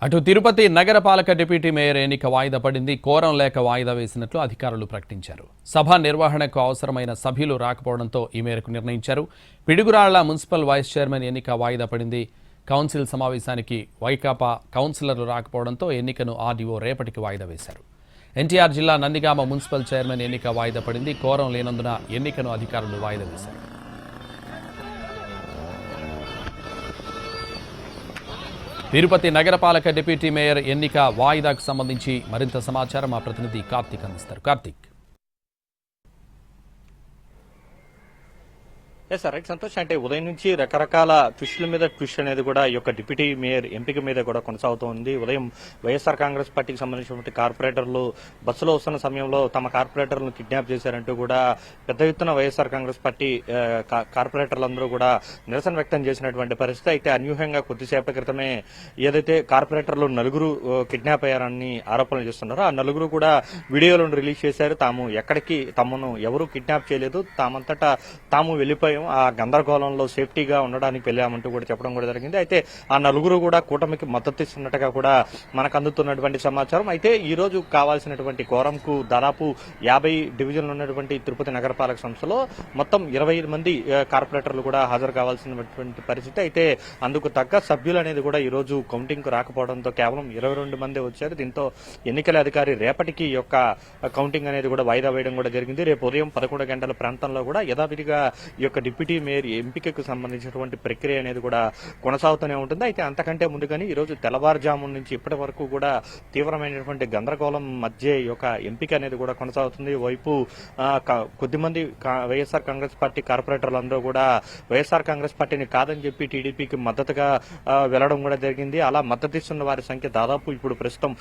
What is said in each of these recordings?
అటు తిరుపతి నగరపాలక deputy mayor ఎన్నిక వాయిదా పడింది. కోరం లేక వాయిదా వేసినట్లు అధికారులు ప్రకటించారు. సభ నిర్వహణకు అవసరమైన సభ్యులు రాకపోవడంతో ఈ మేరకు నిర్ణయించారు. పిడుగురాళ్ల మున్సిపల్ వైస్ చైర్మన్ ఎన్నిక వాయిదా పడింది. కౌన్సిల్ సమావేశానికి వైకాపా కౌన్సిలర్లు రాకపోవడంతో ఎన్నికను ఆర్డీఓ రేపటికి వాయిదా వేశారు. ఎన్టీఆర్ జిల్లా నందిగామ మున్సిపల్ చైర్మన్ ఎన్నిక వాయిదా పడింది. కోరం లేనందున ఎన్నికను అధికారులు వాయిదా వేశారు. తిరుపతి నగరపాలక డిప్యూటీ మేయర్ ఎన్నిక వాయిదాకు సంబంధించి మరింత సమాచారం మా ప్రతినిధి కార్తిక్ అందిస్తారు. కార్తిక్. రైట్ సంతోష్, అంటే ఉదయం నుంచి రకరకాల ట్విస్టుల మీద ట్విస్ట్ అనేది కూడా ఈ యొక్క డిప్యూటీ మేయర్ ఎంపిక మీద కూడా కొనసాగుతోంది. ఉదయం వైఎస్ఆర్ కాంగ్రెస్ పార్టీకి సంబంధించినటువంటి కార్పొరేటర్లు బస్సులో వస్తున్న సమయంలో తమ కార్పొరేటర్లను కిడ్నాప్ చేశారంటూ కూడా పెద్ద ఎత్తున వైఎస్ఆర్ కాంగ్రెస్ పార్టీ కార్పొరేటర్లందరూ కూడా నిరసన వ్యక్తం చేసినటువంటి పరిస్థితి. అయితే అనూహ్యంగా కొద్దిసేపటి క్రితమే ఏదైతే కార్పొరేటర్లు నలుగురు కిడ్నాప్ అయ్యారని ఆరోపణలు చేస్తున్నారో ఆ నలుగురు కూడా వీడియోలను రిలీజ్ చేశారు. తాము ఎక్కడికి తమను ఎవరూ కిడ్నాప్ చేయలేదు, తామంతటా తాము వెళ్లిపోయాం, ఆ గందరగోళంలో సేఫ్టీగా ఉండడానికి వెళ్ళామంటూ కూడా చెప్పడం కూడా జరిగింది. అయితే ఆ నలుగురు కూడా కూటమికి మద్దతు ఇస్తున్నట్టుగా కూడా మనకు అందుతున్నటువంటి సమాచారం. అయితే ఈ రోజు కావాల్సినటువంటి కోరంకు దాదాపు 50 డివిజన్లు ఉన్నటువంటి తిరుపతి నగరపాలక సంస్థలో మొత్తం 25 మంది కార్పొరేటర్లు కూడా హాజరు కావాల్సినటువంటి పరిస్థితి. అయితే అందుకు తగ్గ సభ్యులు అనేది కూడా ఈ రోజు కౌంటింగ్ కు రాకపోవడంతో కేవలం 22 మంది వచ్చారు. దీంతో ఎన్నికల అధికారి రేపటికి ఈ యొక్క కౌంటింగ్ అనేది కూడా వాయిదా వేయడం కూడా జరిగింది. రేపు ఉదయం 11 గంటల ప్రాంతంలో కూడా యథావిధిగా ఈ యొక్క డిప్యూటీ మేయర్ ఎంపికకు సంబంధించినటువంటి ప్రక్రియ అనేది కూడా కొనసాగుతూనే ఉంటుంది. అయితే అంతకంటే ముందుగానే ఈ రోజు తెల్లవారుజాము నుంచి ఇప్పటి వరకు కూడా తీవ్రమైనటువంటి గందరగోళం మధ్య ఈ యొక్క ఎంపిక అనేది కూడా కొనసాగుతుంది. వైపు కొద్దిమంది వైఎస్ఆర్ కాంగ్రెస్ పార్టీ కార్పొరేటర్లందరూ కూడా వైఎస్ఆర్ కాంగ్రెస్ పార్టీని కాదని చెప్పి టీడీపీకి మద్దతుగా వెళ్లడం కూడా జరిగింది. అలా మద్దతిస్తున్న వారి సంఖ్య దాదాపు ఇప్పుడు ప్రస్తుతం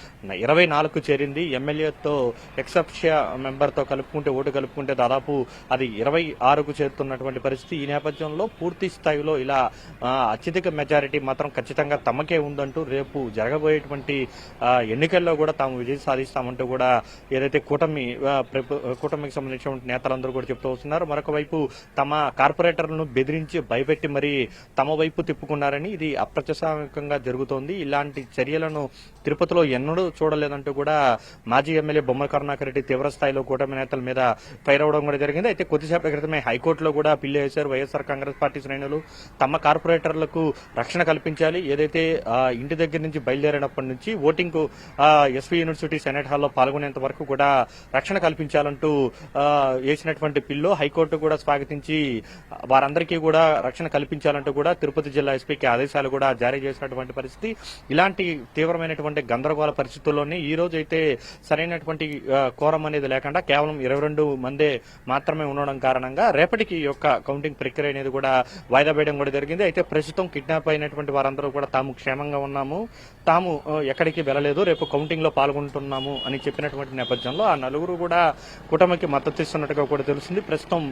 24కు చేరింది. ఎమ్మెల్యేతో ఎక్సెప్షియా మెంబర్ తో కలుపుకుంటే ఓటు కలుపుకుంటే దాదాపు అది 26కు చేరుతున్నటువంటి పరిస్థితి. ఈ నేపథ్యంలో పూర్తి స్థాయిలో ఇలా అత్యధిక మెజారిటీ మాత్రం ఖచ్చితంగా తమకే ఉందంటూ రేపు జరగబోయేటువంటి ఎన్నికల్లో కూడా తాము విజయం సాధిస్తామంటూ కూడా ఏదైతే కూటమికి సంబంధించిన నేతలందరూ కూడా చెప్తూ వస్తున్నారు. మరొక వైపు తమ కార్పొరేటర్లను బెదిరించి భయపెట్టి మరీ తమ వైపు తిప్పుకున్నారని, ఇది అప్రజాస్వామికంగా జరుగుతోంది, ఇలాంటి చర్యలను తిరుపతిలో ఎన్నడూ చూడలేదంటూ కూడా మాజీ ఎమ్మెల్యే బొమ్మల కరుణాకర్ రెడ్డి తీవ్ర స్థాయిలో కూటమి నేతల మీద ఫైర్ అవడం కూడా జరిగింది. అయితే కొద్దిసేపటి క్రితమే హైకోర్టులో కూడా పిల్లి వేశారు వైఎస్ఆర్ కాంగ్రెస్ పార్టీ శ్రేణులు. తమ కార్పొరేటర్లకు రక్షణ కల్పించాలి, ఏదైతే ఇంటి దగ్గర నుంచి బయలుదేరినప్పటి నుంచి ఓటింగ్ కు ఎస్వీ యూనివర్సిటీ సెనెట్ హాల్లో పాల్గొనేంత వరకు కూడా రక్షణ కల్పించాలంటూ వేసినటువంటి పిల్లు హైకోర్టు కూడా స్వాగతించి వారందరికీ కూడా రక్షణ కల్పించాలంటూ కూడా తిరుపతి జిల్లా ఎస్పీకి ఆదేశాలు కూడా జారీ చేసినటువంటి పరిస్థితి. ఇలాంటి తీవ్రమైనటువంటి గందరగోళ పరిస్థితుల్లోనే ఈ రోజు అయితే సరైనటువంటి కోరం అనేది లేకుండా కేవలం 22 మందే మాత్రమే ఉండడం కారణంగా రేపటికి ఈ యొక్క కౌంటింగ్ ప్రక్రియ అనేది కూడా వాయిదా వేయడం కూడా జరిగింది. అయితే ప్రస్తుతం కిడ్నాప్ అయినటువంటి వారందరూ కూడా తాము క్షేమంగా ఉన్నాము, తాము ఎక్కడికి వెళ్లలేదు, రేపు కౌంటింగ్ లో పాల్గొంటున్నాము అని చెప్పినటువంటి నేపథ్యంలో ఆ నలుగురు కూడా కూటమికి మద్దతు ఇస్తున్నట్టుగా కూడా తెలుస్తుంది. ప్రస్తుతం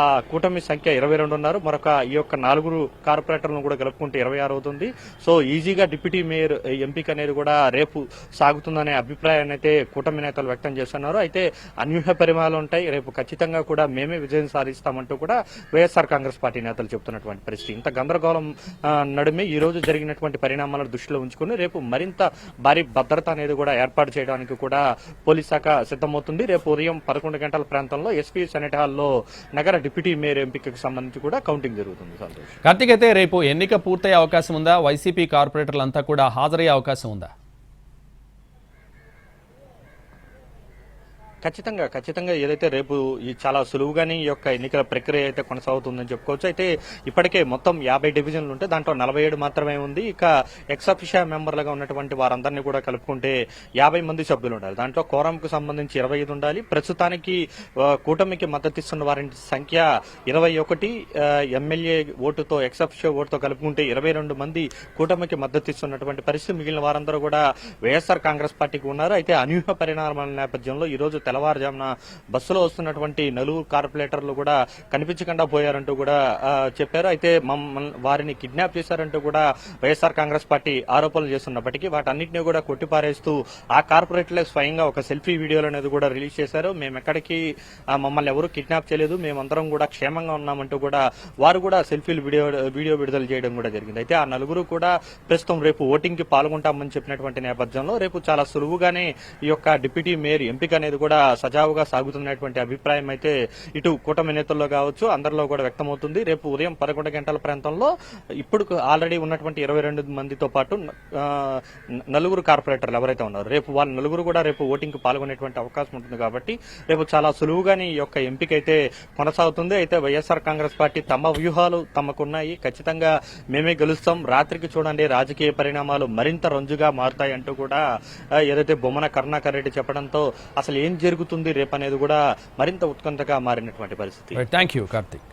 ఆ కూటమి సంఖ్య 22 ఉన్నారు. మరొక ఈ యొక్క 4 కార్పొరేటర్లను కూడా కలుపుకుంటే 26 అవుతుంది. సో ఈజీగా డిప్యూటీ మేయర్ ఎంపిక అనేది కూడా రేపు సాగుతుందనే అభిప్రాయాన్ని అయితే కూటమి నేతలు వ్యక్తం చేస్తున్నారు. అయితే అనూహ్య పరిమాణాలు ఉంటాయి, రేపు ఖచ్చితంగా కూడా మేమే విజయం సాధిస్తామంటూ కూడా వైఎస్ఆర్ కాంగ్రెస్ పార్టీ నేతలు చెబుతున్నటువంటి పరిస్థితి. ఇంత గందరగోళం నడుమే ఈ రోజు జరిగినటువంటి పరిణామాలను దృష్టిలో ఉంచుకుని రేపు మరింత భారీ భద్రత అనేది కూడా ఏర్పాటు చేయడానికి కూడా పోలీస్ శాఖ సిద్దమవుతుంది. రేపు ఉదయం 11 గంటల ప్రాంతంలో ఎస్పీ సెనెట్ హాల్లో నగర డిప్యూటీ మేయర్ ఎంపికకు సంబంధించి కూడా కౌంటింగ్ జరుగుతుంది. సంతోష్. కార్తీక్, అయితే రేపు ఎన్నిక పూర్తయ్యే అవకాశం ఉందా? వైసీపీ కార్పొరేటర్లంతా కూడా హాజరయ్యే అవకాశం ఉందా? ఖచ్చితంగా ఏదైతే రేపు ఈ చాలా సులువుగానే ఈ యొక్క ఎన్నికల ప్రక్రియ అయితే కొనసాగుతుందని చెప్పుకోవచ్చు. అయితే ఇప్పటికే మొత్తం 50 డివిజన్లు ఉంటే దాంట్లో 47 మాత్రమే ఉంది. ఇక ఎక్సఫిషియా మెంబర్లుగా ఉన్నటువంటి వారందరినీ కూడా కలుపుకుంటే 50 మంది సభ్యులు ఉండాలి. దాంట్లో కోరంకు సంబంధించి 25 ఉండాలి. ప్రస్తుతానికి కూటమికి మద్దతు ఇస్తున్న వారి సంఖ్య 21, ఎమ్మెల్యే ఓటుతో ఎక్సఫిషియా ఓటుతో కలుపుకుంటే 22 మంది కూటమికి మద్దతు ఇస్తున్నటువంటి పరిస్థితి. మిగిలిన వారందరూ కూడా వైఎస్ఆర్ కాంగ్రెస్ పార్టీకి ఉన్నారు. అయితే అనూహ్య పరిణామాల నేపథ్యంలో ఈ రోజు తెల్లవారుజామున బస్సులో వస్తున్నటువంటి నలుగురు కార్పొరేటర్లు కూడా కనిపించకుండా పోయారంటూ కూడా చెప్పారు. అయితే వారిని కిడ్నాప్ చేశారంటూ కూడా వైఎస్ఆర్ కాంగ్రెస్ పార్టీ ఆరోపణలు చేస్తున్నప్పటికీ వాటన్నిటిని కూడా కొట్టిపారేస్తూ ఆ కార్పొరేటర్లే స్వయంగా ఒక సెల్ఫీ వీడియోలు అనేది కూడా రిలీజ్ చేశారు. మేము ఎక్కడికి మమ్మల్ని ఎవరు కిడ్నాప్ చేయలేదు, మేమందరం కూడా క్షేమంగా ఉన్నామంటూ కూడా వారు కూడా సెల్ఫీలు వీడియో విడుదల చేయడం కూడా జరిగింది. అయితే ఆ నలుగురు కూడా ప్రస్తుతం రేపు ఓటింగ్ కి పాల్గొంటామని చెప్పినటువంటి నేపథ్యంలో రేపు చాలా సులువుగానే ఈ యొక్క డిప్యూటీ మేయర్ ఎంపిక అనేది కూడా సజావుగా సాగుతున్నటువంటి అభిప్రాయం అయితే ఇటు కూటమి నేతల్లో కావచ్చు అందరిలో కూడా వ్యక్తమవుతుంది. రేపు ఉదయం 11 గంటల ప్రాంతంలో ఇప్పుడు ఆల్రెడీ ఉన్నటువంటి 22 మందితో పాటు నలుగురు కార్పొరేటర్లు ఎవరైతే ఉన్నారో రేపు వాళ్ళ నలుగురు కూడా రేపు ఓటింగ్ కి పాల్గొనేటువంటి అవకాశం ఉంటుంది. కాబట్టి రేపు చాలా సులువుగానే ఈ యొక్క ఎంపిక అయితే కొనసాగుతుంది. అయితే వైఎస్ఆర్ కాంగ్రెస్ పార్టీ తమ వ్యూహాలు తమకున్నాయి, ఖచ్చితంగా మేమే గెలుస్తాం, రాత్రికి చూడండి రాజకీయ పరిణామాలు మరింత రంజుగా మారుతాయి అంటూ కూడా ఏదైతే బొమ్మన కరుణాకర్ రెడ్డి చెప్పడంతో అసలు ఏం జరుగుతుంది రేపు అనేది కూడా మరింత ఉత్కంఠగా మారినటువంటి పరిస్థితి. Thank you Karthik.